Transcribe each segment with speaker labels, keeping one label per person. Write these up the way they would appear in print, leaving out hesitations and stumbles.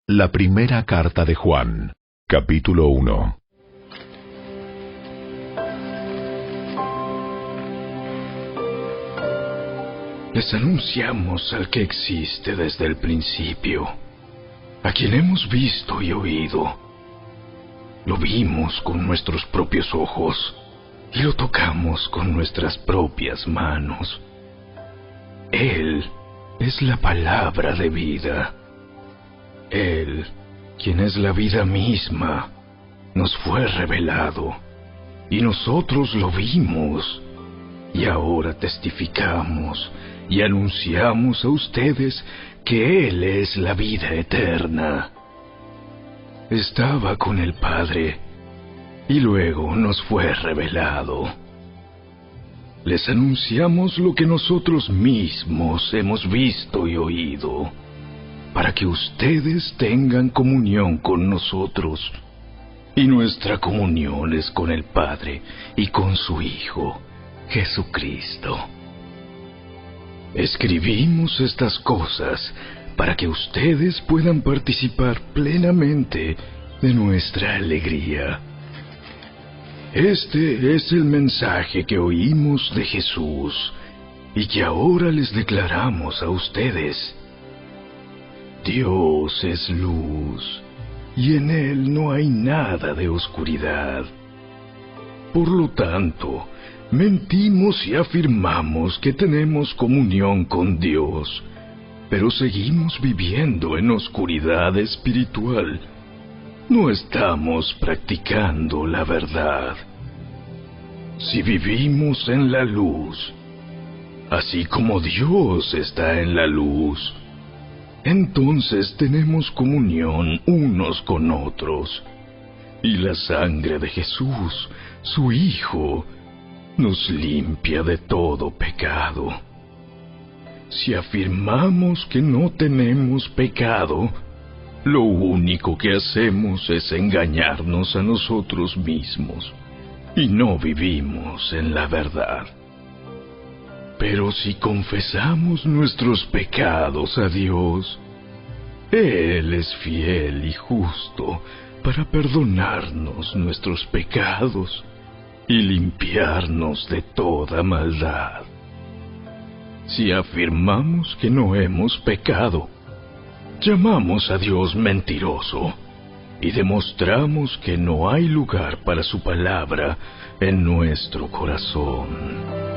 Speaker 1: La primera carta de Juan, capítulo 1.
Speaker 2: Les anunciamos al que existe desde el principio, a quien hemos visto y oído. Lo vimos con nuestros propios ojos y lo tocamos con nuestras propias manos. Él es la palabra de vida. Él, quien es la vida misma, nos fue revelado y nosotros lo vimos. Y ahora testificamos y anunciamos a ustedes que Él es la vida eterna. Estaba con el Padre y luego nos fue revelado. Les anunciamos lo que nosotros mismos hemos visto y oído, para que ustedes tengan comunión con nosotros. Y nuestra comunión es con el Padre y con su Hijo, Jesucristo. Escribimos estas cosas para que ustedes puedan participar plenamente de nuestra alegría. Este es el mensaje que oímos de Jesús y que ahora les declaramos a ustedes. Dios es luz y en Él no hay nada de oscuridad. Por lo tanto, mentimos y afirmamos que tenemos comunión con Dios, pero seguimos viviendo en oscuridad espiritual. No estamos practicando la verdad. Si vivimos en la luz, así como Dios está en la luz, entonces tenemos comunión unos con otros. Y la sangre de Jesús, su Hijo, nos limpia de todo pecado. Si afirmamos que no tenemos pecado, lo único que hacemos es engañarnos a nosotros mismos y no vivimos en la verdad. Pero si confesamos nuestros pecados a Dios, Él es fiel y justo para perdonarnos nuestros pecados y limpiarnos de toda maldad. Si afirmamos que no hemos pecado, llamamos a Dios mentiroso y demostramos que no hay lugar para su palabra en nuestro corazón.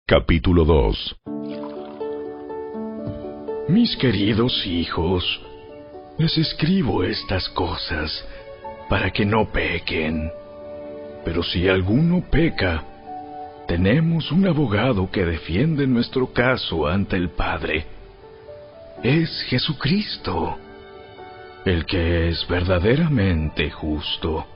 Speaker 1: Capítulo 2.
Speaker 2: Mis queridos hijos, les escribo estas cosas para que no pequen. Pero si alguno peca, tenemos un abogado que defiende nuestro caso ante el Padre. Es Jesucristo, el que es verdaderamente justo.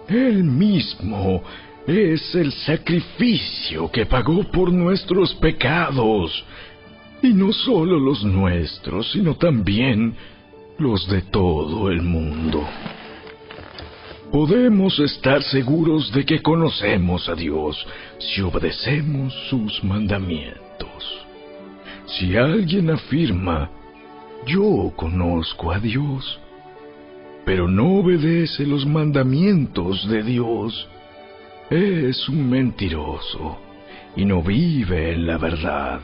Speaker 2: Él mismo es el sacrificio que pagó por nuestros pecados, y no solo los nuestros, sino también los de todo el mundo. Podemos estar seguros de que conocemos a Dios si obedecemos sus mandamientos. Si alguien afirma, yo conozco a Dios, pero no obedece los mandamientos de Dios, es un mentiroso y no vive en la verdad.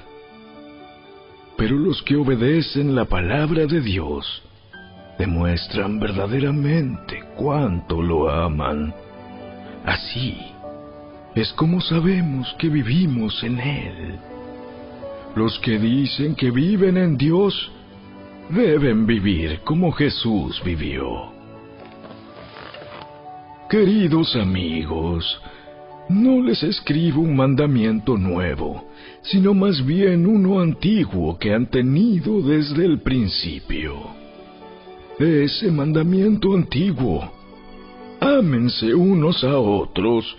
Speaker 2: Pero los que obedecen la palabra de Dios demuestran verdaderamente cuánto lo aman. Así es como sabemos que vivimos en Él. Los que dicen que viven en Dios deben vivir como Jesús vivió. Queridos amigos, no les escribo un mandamiento nuevo, sino más bien uno antiguo que han tenido desde el principio. Ese mandamiento antiguo, ámense unos a otros,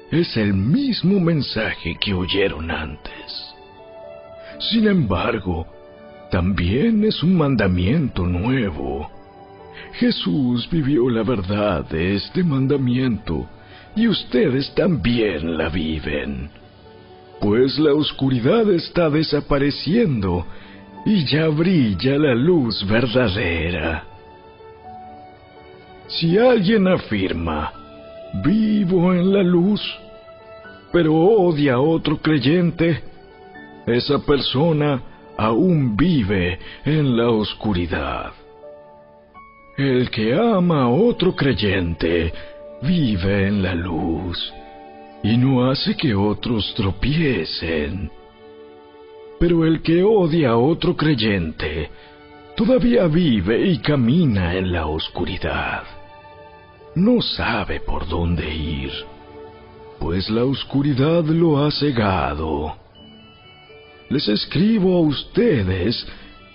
Speaker 2: es el mismo mensaje que oyeron antes. Sin embargo, también es un mandamiento nuevo. Jesús vivió la verdad de este mandamiento y ustedes también la viven. Pues la oscuridad está desapareciendo y ya brilla la luz verdadera. Si alguien afirma, vivo en la luz, pero odia a otro creyente, esa persona aún vive en la oscuridad. El que ama a otro creyente vive en la luz y no hace que otros tropiecen. Pero el que odia a otro creyente todavía vive y camina en la oscuridad. No sabe por dónde ir, pues la oscuridad lo ha cegado. Les escribo a ustedes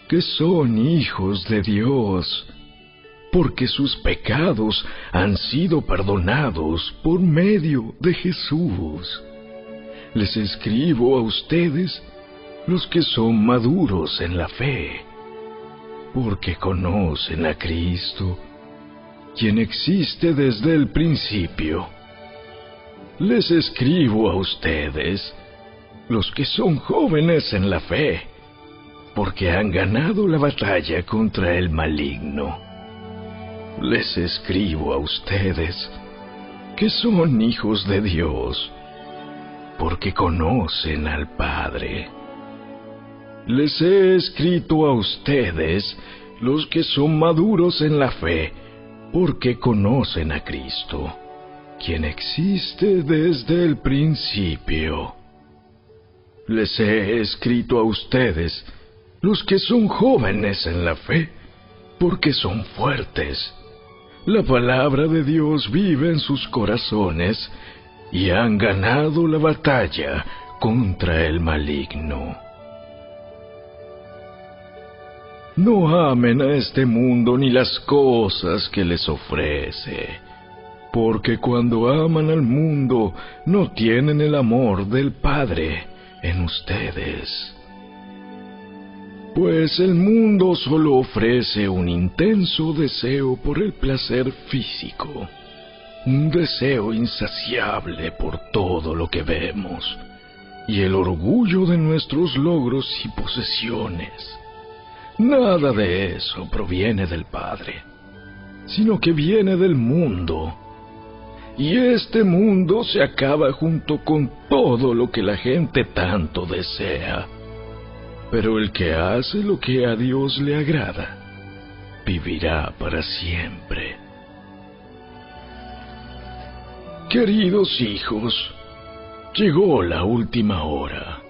Speaker 2: que son hijos de Dios, porque sus pecados han sido perdonados por medio de Jesús. Les escribo a ustedes, los que son maduros en la fe, porque conocen a Cristo, quien existe desde el principio. Les escribo a ustedes, los que son jóvenes en la fe, porque han ganado la batalla contra el maligno. Les escribo a ustedes, que son hijos de Dios, porque conocen al Padre. Les he escrito a ustedes, los que son maduros en la fe, porque conocen a Cristo, quien existe desde el principio. Les he escrito a ustedes, los que son jóvenes en la fe, porque son fuertes. La palabra de Dios vive en sus corazones y han ganado la batalla contra el maligno. No amen a este mundo ni las cosas que les ofrece, porque cuando aman al mundo no tienen el amor del Padre en ustedes. Pues el mundo solo ofrece un intenso deseo por el placer físico, un deseo insaciable por todo lo que vemos, y el orgullo de nuestros logros y posesiones. Nada de eso proviene del Padre, sino que viene del mundo. Y este mundo se acaba junto con todo lo que la gente tanto desea. Pero el que hace lo que a Dios le agrada, vivirá para siempre. Queridos hijos, llegó la última hora.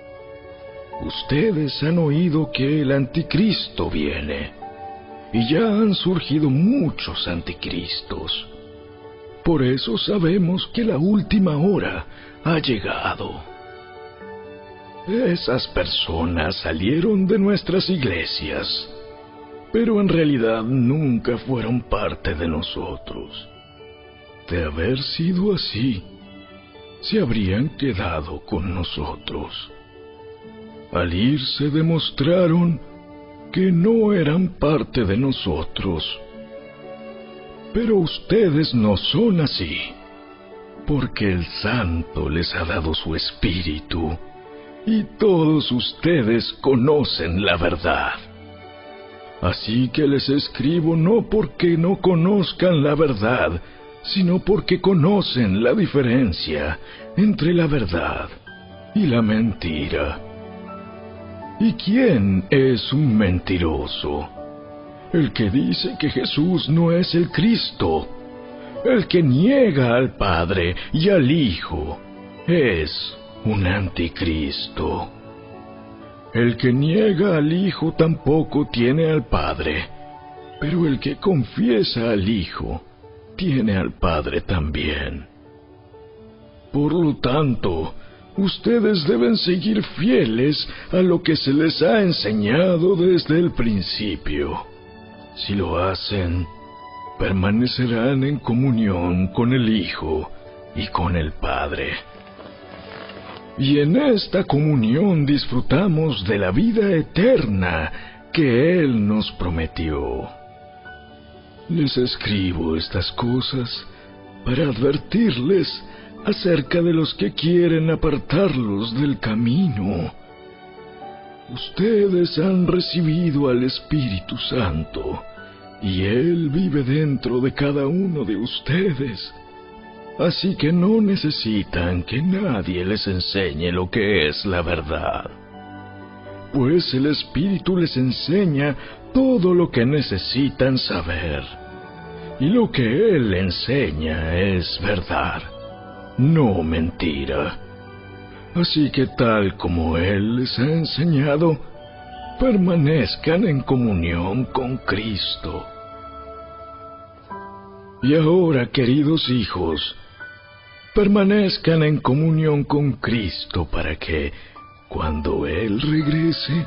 Speaker 2: Ustedes han oído que el anticristo viene, y ya han surgido muchos anticristos. Por eso sabemos que la última hora ha llegado. Esas personas salieron de nuestras iglesias, pero en realidad nunca fueron parte de nosotros. De haber sido así, se habrían quedado con nosotros. Al irse demostraron que no eran parte de nosotros. Pero ustedes no son así, porque el Santo les ha dado su Espíritu, y todos ustedes conocen la verdad. Así que les escribo no porque no conozcan la verdad, sino porque conocen la diferencia entre la verdad y la mentira. ¿Y quién es un mentiroso? El que dice que Jesús no es el Cristo. El que niega al Padre y al Hijo es un anticristo. El que niega al Hijo tampoco tiene al Padre, pero el que confiesa al Hijo tiene al Padre también. Por lo tanto, ustedes deben seguir fieles a lo que se les ha enseñado desde el principio. Si lo hacen, permanecerán en comunión con el Hijo y con el Padre. Y en esta comunión disfrutamos de la vida eterna que Él nos prometió. Les escribo estas cosas para advertirles acerca de los que quieren apartarlos del camino. Ustedes han recibido al Espíritu Santo, y Él vive dentro de cada uno de ustedes. Así que no necesitan que nadie les enseñe lo que es la verdad, pues el Espíritu les enseña todo lo que necesitan saber. Y lo que Él enseña es verdad, no mentira. Así que tal como Él les ha enseñado, permanezcan en comunión con Cristo. Y ahora, queridos hijos, permanezcan en comunión con Cristo para que, cuando Él regrese,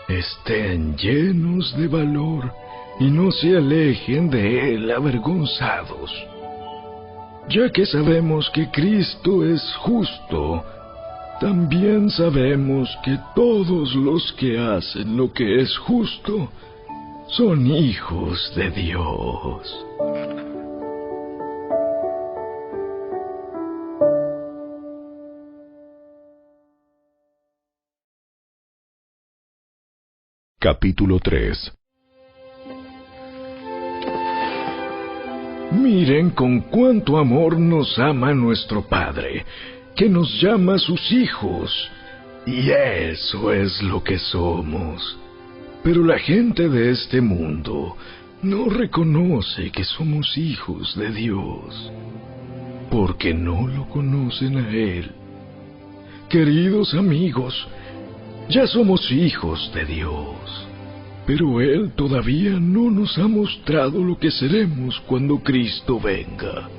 Speaker 2: estén llenos de valor y no se alejen de Él avergonzados. Ya que sabemos que Cristo es justo, también sabemos que todos los que hacen lo que es justo son hijos de Dios.
Speaker 1: Capítulo 3.
Speaker 2: Miren con cuánto amor nos ama nuestro Padre, que nos llama sus hijos, y eso es lo que somos. Pero la gente de este mundo no reconoce que somos hijos de Dios, porque no lo conocen a Él. Queridos amigos, ya somos hijos de Dios, pero Él todavía no nos ha mostrado lo que seremos cuando Cristo venga.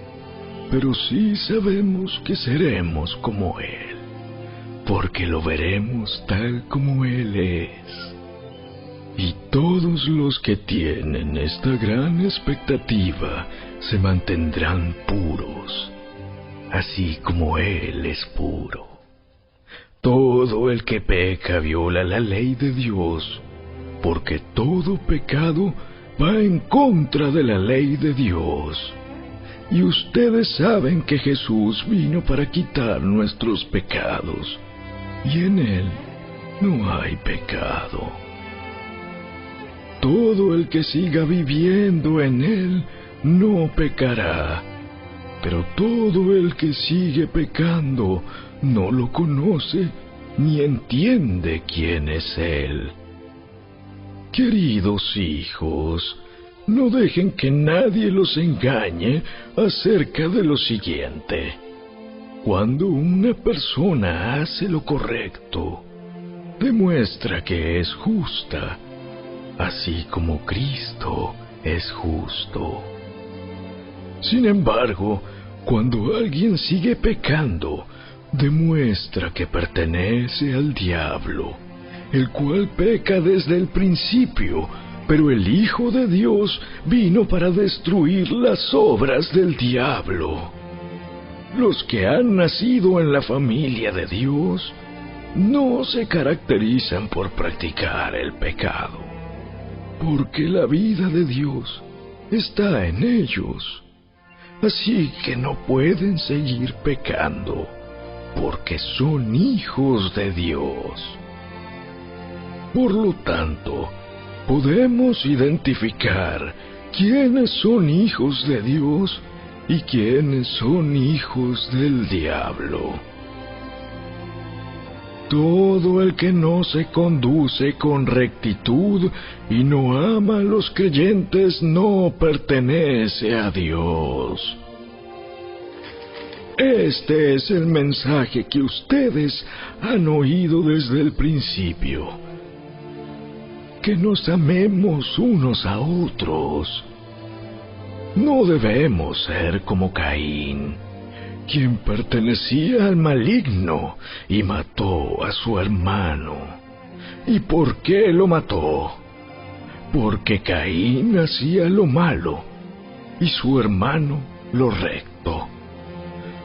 Speaker 2: Pero sí sabemos que seremos como Él, porque lo veremos tal como Él es. Y todos los que tienen esta gran expectativa se mantendrán puros, así como Él es puro. Todo el que peca viola la ley de Dios, porque todo pecado va en contra de la ley de Dios. Y ustedes saben que Jesús vino para quitar nuestros pecados, y en Él no hay pecado. Todo el que siga viviendo en Él no pecará, pero todo el que sigue pecando no lo conoce ni entiende quién es Él. Queridos hijos, no dejen que nadie los engañe acerca de lo siguiente. Cuando una persona hace lo correcto, demuestra que es justa, así como Cristo es justo. Sin embargo, cuando alguien sigue pecando, demuestra que pertenece al diablo, el cual peca desde el principio. Pero el Hijo de Dios vino para destruir las obras del diablo. Los que han nacido en la familia de Dios no se caracterizan por practicar el pecado, porque la vida de Dios está en ellos. Así que no pueden seguir pecando, porque son hijos de Dios. Por lo tanto, podemos identificar quiénes son hijos de Dios y quiénes son hijos del diablo. Todo el que no se conduce con rectitud y no ama a los creyentes no pertenece a Dios. Este es el mensaje que ustedes han oído desde el principio: que nos amemos unos a otros. No debemos ser como Caín, quien pertenecía al maligno y mató a su hermano. ¿Y por qué lo mató? Porque Caín hacía lo malo y su hermano lo recto.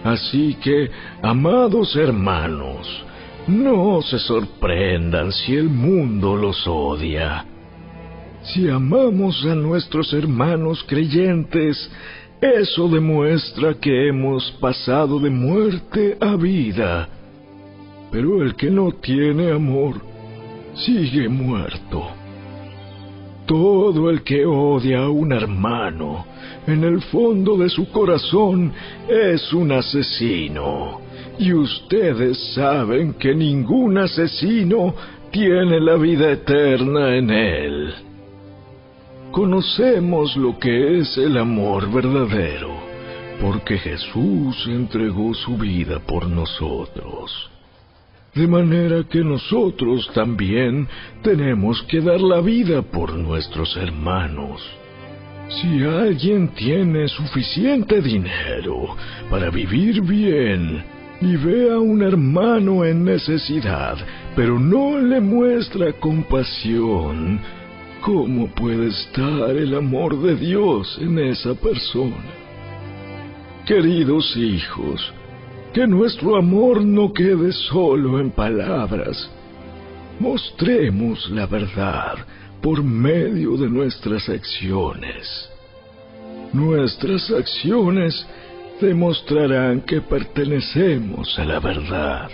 Speaker 2: Así que, amados hermanos, no se sorprendan si el mundo los odia. Si amamos a nuestros hermanos creyentes, Eso demuestra que hemos pasado de muerte a vida. Pero el que no tiene amor sigue muerto. Todo el que odia a un hermano, en el fondo de su corazón, es un asesino. Y ustedes saben que ningún asesino tiene la vida eterna en él. Conocemos lo que es el amor verdadero, porque Jesús entregó su vida por nosotros. De manera que nosotros también tenemos que dar la vida por nuestros hermanos. Si alguien tiene suficiente dinero para vivir bien y ve a un hermano en necesidad, pero no le muestra compasión, ¿cómo puede estar el amor de Dios en esa persona? Queridos hijos, que nuestro amor no quede solo en palabras. Mostremos la verdad por medio de nuestras acciones. Nuestras acciones demostrarán que pertenecemos a la verdad.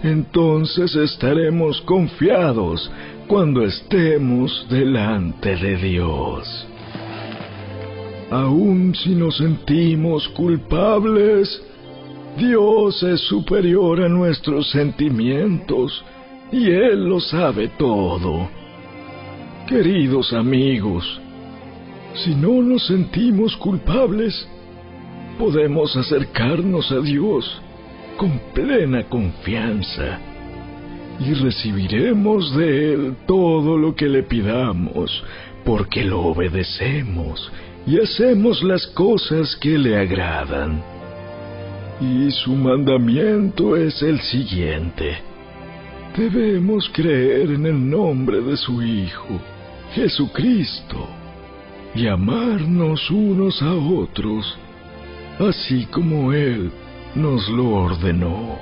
Speaker 2: Entonces estaremos confiados cuando estemos delante de Dios. Aun si nos sentimos culpables, Dios es superior a nuestros sentimientos y Él lo sabe todo. Queridos amigos, si no nos sentimos culpables, podemos acercarnos a Dios con plena confianza y recibiremos de Él todo lo que le pidamos, porque lo obedecemos y hacemos las cosas que le agradan. Y su mandamiento es el siguiente: debemos creer en el nombre de su Hijo, Jesucristo, y amarnos unos a otros, así como Él nos lo ordenó.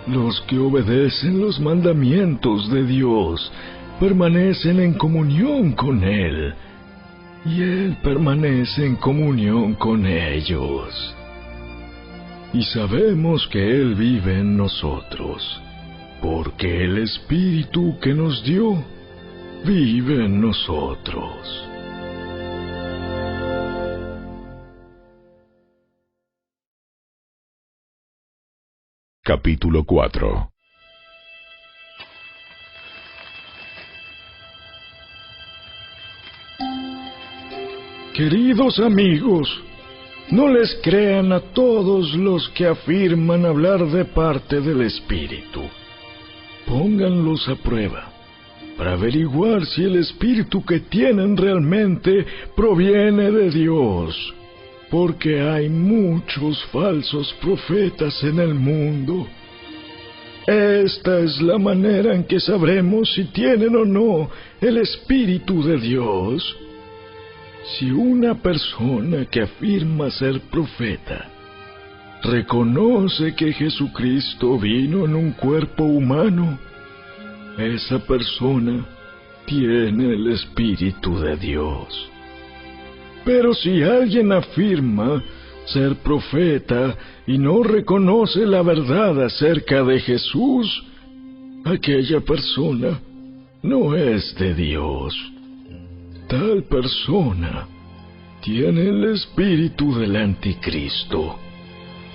Speaker 2: Los que obedecen los mandamientos de Dios permanecen en comunión con Él, y Él permanece en comunión con ellos. Y sabemos que Él vive en nosotros, porque el Espíritu que nos dio vive en nosotros.
Speaker 1: Capítulo 4.
Speaker 2: Queridos amigos, no les crean a todos los que afirman hablar de parte del Espíritu. Pónganlos a prueba para averiguar si el Espíritu que tienen realmente proviene de Dios, porque hay muchos falsos profetas en el mundo. Esta es la manera en que sabremos si tienen o no el Espíritu de Dios. Si una persona que afirma ser profeta reconoce que Jesucristo vino en un cuerpo humano, esa persona tiene el Espíritu de Dios. Pero si alguien afirma ser profeta y no reconoce la verdad acerca de Jesús, aquella persona no es de Dios. Tal persona tiene el espíritu del anticristo,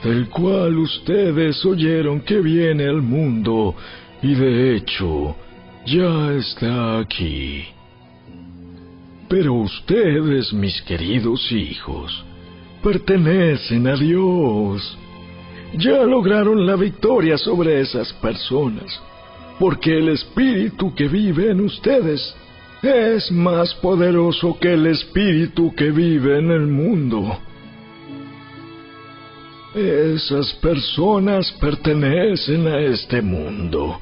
Speaker 2: del cual ustedes oyeron que viene al mundo, y de hecho ya está aquí. Pero ustedes, mis queridos hijos, pertenecen a Dios. Ya lograron la victoria sobre esas personas, porque el espíritu que vive en ustedes es más poderoso que el espíritu que vive en el mundo. Esas personas pertenecen a este mundo,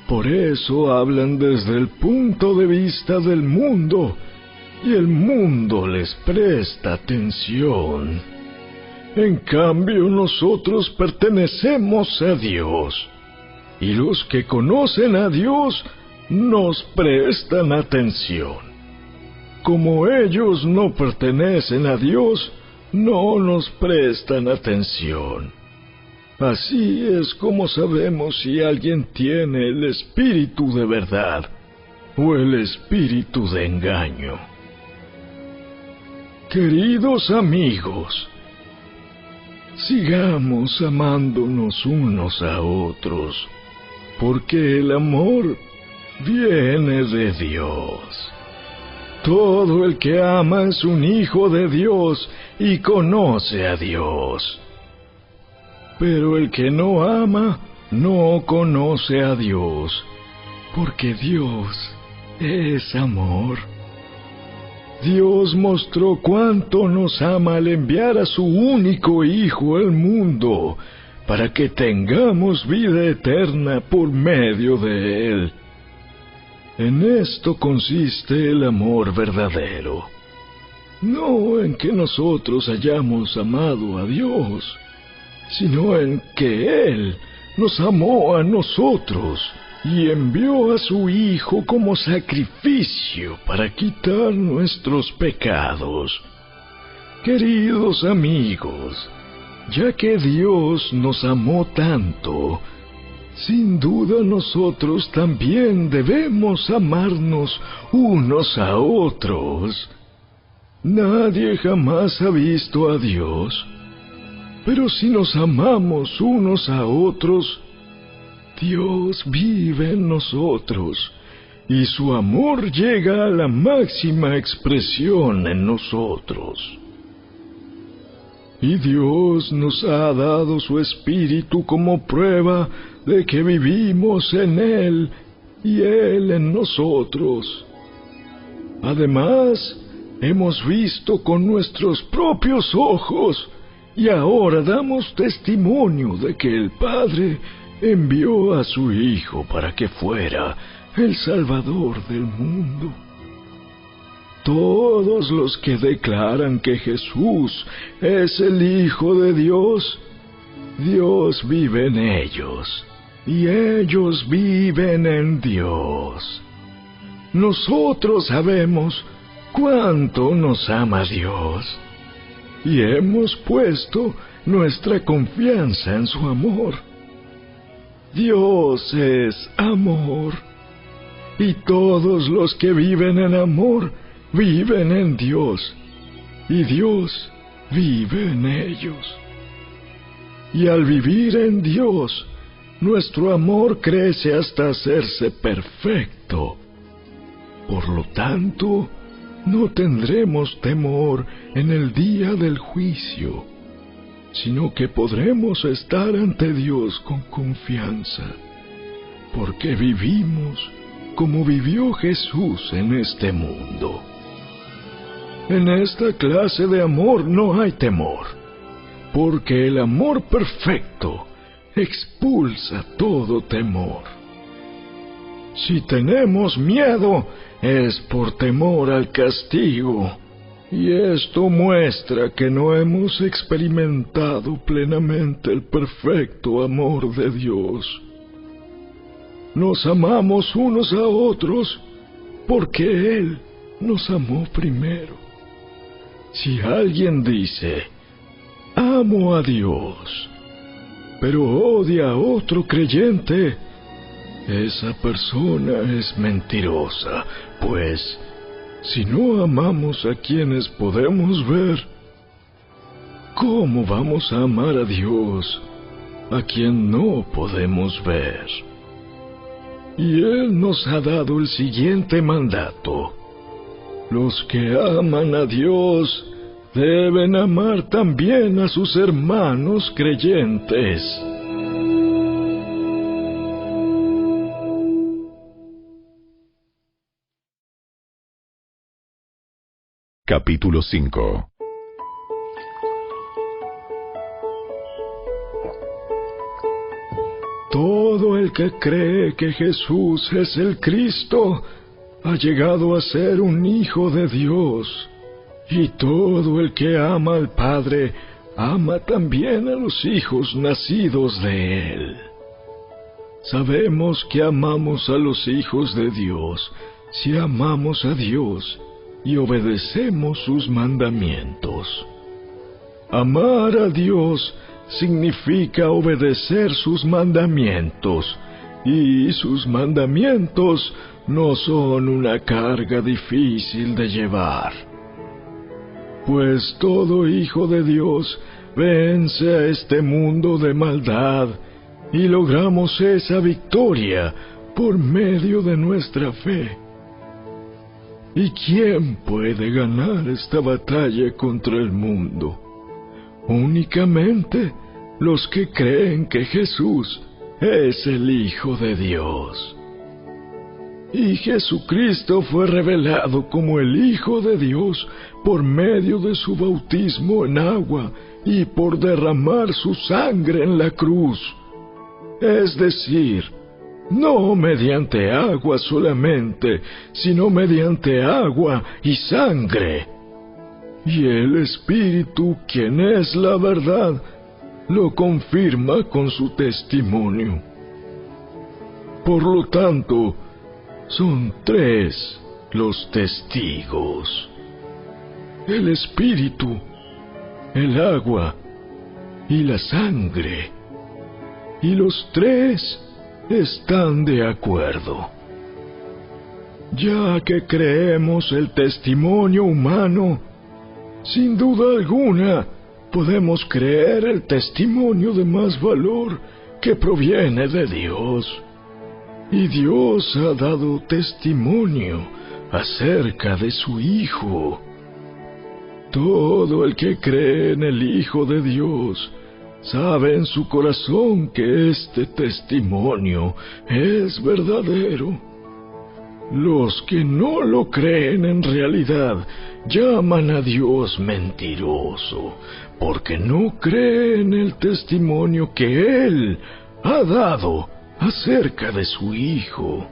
Speaker 2: por eso hablan desde el punto de vista del mundo, y el mundo les presta atención. En cambio, nosotros pertenecemos a Dios, y los que conocen a Dios nos prestan atención. como ellos no pertenecen a Dios, no nos prestan atención. Así es como sabemos si alguien tiene el espíritu de verdad o el espíritu de engaño. Queridos amigos, sigamos amándonos unos a otros, porque el amor viene de Dios. Todo el que ama es un hijo de Dios y conoce a Dios. Pero el que no ama no conoce a Dios, porque Dios es amor. Dios mostró cuánto nos ama al enviar a su único Hijo al mundo, para que tengamos vida eterna por medio de Él. En esto consiste el amor verdadero, no en que nosotros hayamos amado a Dios, sino en que Él nos amó a nosotros y envió a su Hijo como sacrificio para quitar nuestros pecados. Queridos amigos, ya que Dios nos amó tanto, sin duda nosotros también debemos amarnos unos a otros. Nadie jamás ha visto a Dios, pero si nos amamos unos a otros, Dios vive en nosotros, y su amor llega a la máxima expresión en nosotros. Y Dios nos ha dado su Espíritu como prueba de que vivimos en Él y Él en nosotros. Además, hemos visto con nuestros propios ojos y ahora damos testimonio de que el Padre envió a su Hijo para que fuera el Salvador del mundo. Todos los que declaran que Jesús es el Hijo de Dios, Dios vive en ellos, y ellos viven en Dios. Nosotros sabemos cuánto nos ama Dios, y hemos puesto nuestra confianza en su amor. Dios es amor, y todos los que viven en amor viven en Dios, y Dios vive en ellos. Y al vivir en Dios, nuestro amor crece hasta hacerse perfecto. Por lo tanto, no tendremos temor en el día del juicio, sino que podremos estar ante Dios con confianza, porque vivimos como vivió Jesús en este mundo. En esta clase de amor no hay temor, porque el amor perfecto expulsa todo temor. Si tenemos miedo, es por temor al castigo, y esto muestra que no hemos experimentado plenamente el perfecto amor de Dios. Nos amamos unos a otros porque Él nos amó primero. Si alguien dice, amo a Dios, pero odia a otro creyente, esa persona es mentirosa, pues si no amamos a quienes podemos ver, ¿cómo vamos a amar a Dios, a quien no podemos ver? Y Él nos ha dado el siguiente mandato: los que aman a Dios deben amar también a sus hermanos creyentes.
Speaker 1: Capítulo 5.
Speaker 2: Todo el que cree que Jesús es el Cristo ha llegado a ser un hijo de Dios, y todo el que ama al Padre ama también a los hijos nacidos de Él. Sabemos que amamos a los hijos de Dios si amamos a Dios y obedecemos sus mandamientos. Amar a Dios significa obedecer sus mandamientos, y sus mandamientos no son una carga difícil de llevar. Pues todo hijo de Dios vence a este mundo de maldad y logramos esa victoria por medio de nuestra fe. ¿Y quién puede ganar esta batalla contra el mundo? Únicamente los que creen que Jesús es el Hijo de Dios. Y Jesucristo fue revelado como el Hijo de Dios por medio de su bautismo en agua y por derramar su sangre en la cruz. Es decir, no mediante agua solamente, sino mediante agua y sangre. Y el Espíritu, quien es la verdad, lo confirma con su testimonio. Por lo tanto, son 3 los testigos: el Espíritu, el agua y la sangre. Y los 3 están de acuerdo. Ya que creemos el testimonio humano, sin duda alguna podemos creer el testimonio de más valor que proviene de Dios. Y Dios ha dado testimonio acerca de su Hijo. Todo el que cree en el Hijo de Dios sabe en su corazón que este testimonio es verdadero. Los que no lo creen en realidad llaman a Dios mentiroso, porque no creen el testimonio que Él ha dado acerca de su Hijo.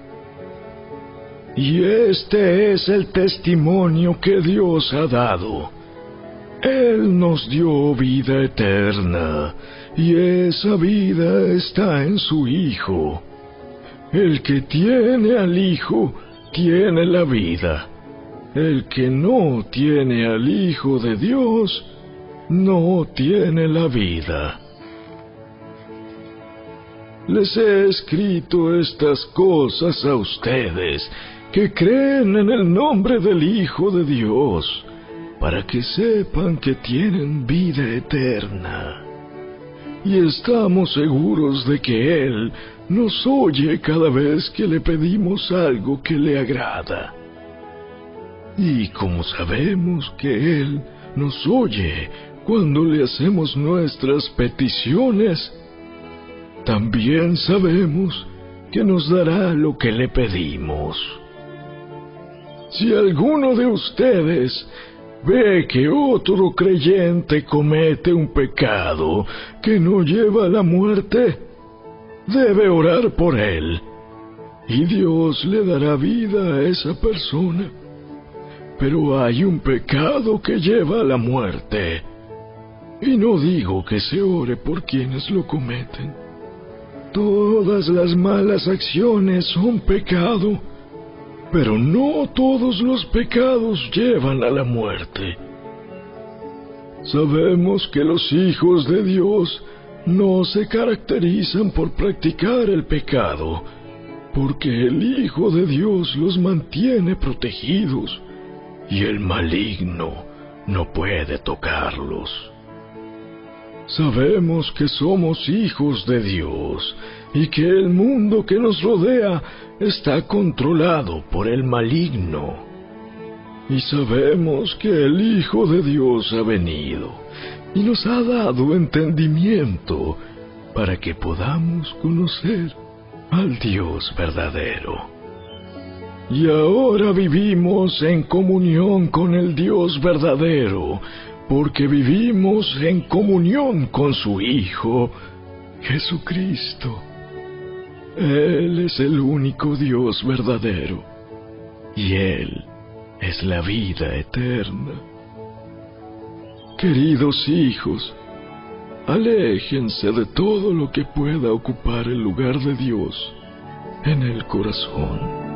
Speaker 2: Y este es el testimonio que Dios ha dado. Él nos dio vida eterna, y esa vida está en su Hijo. El que tiene al Hijo tiene la vida. El que no tiene al Hijo de Dios no tiene la vida. Les he escrito estas cosas a ustedes que creen en el nombre del Hijo de Dios, para que sepan que tienen vida eterna. Y estamos seguros de que Él nos oye cada vez que le pedimos algo que le agrada. Y como sabemos que Él nos oye cuando le hacemos nuestras peticiones, también sabemos que nos dará lo que le pedimos. Si alguno de ustedes ve que otro creyente comete un pecado que no lleva a la muerte, debe orar por él, y Dios le dará vida a esa persona. Pero hay un pecado que lleva a la muerte, y no digo que se ore por quienes lo cometen. Todas las malas acciones son pecado, pero no todos los pecados llevan a la muerte. Sabemos que los hijos de Dios no se caracterizan por practicar el pecado, porque el Hijo de Dios los mantiene protegidos, y el maligno no puede tocarlos. Sabemos que somos hijos de Dios, y que el mundo que nos rodea está controlado por el maligno. Y sabemos que el Hijo de Dios ha venido y nos ha dado entendimiento para que podamos conocer al Dios verdadero. Y ahora vivimos en comunión con el Dios verdadero, porque vivimos en comunión con su Hijo, Jesucristo. Él es el único Dios verdadero, y Él es la vida eterna. Queridos hijos, aléjense de todo lo que pueda ocupar el lugar de Dios en el corazón.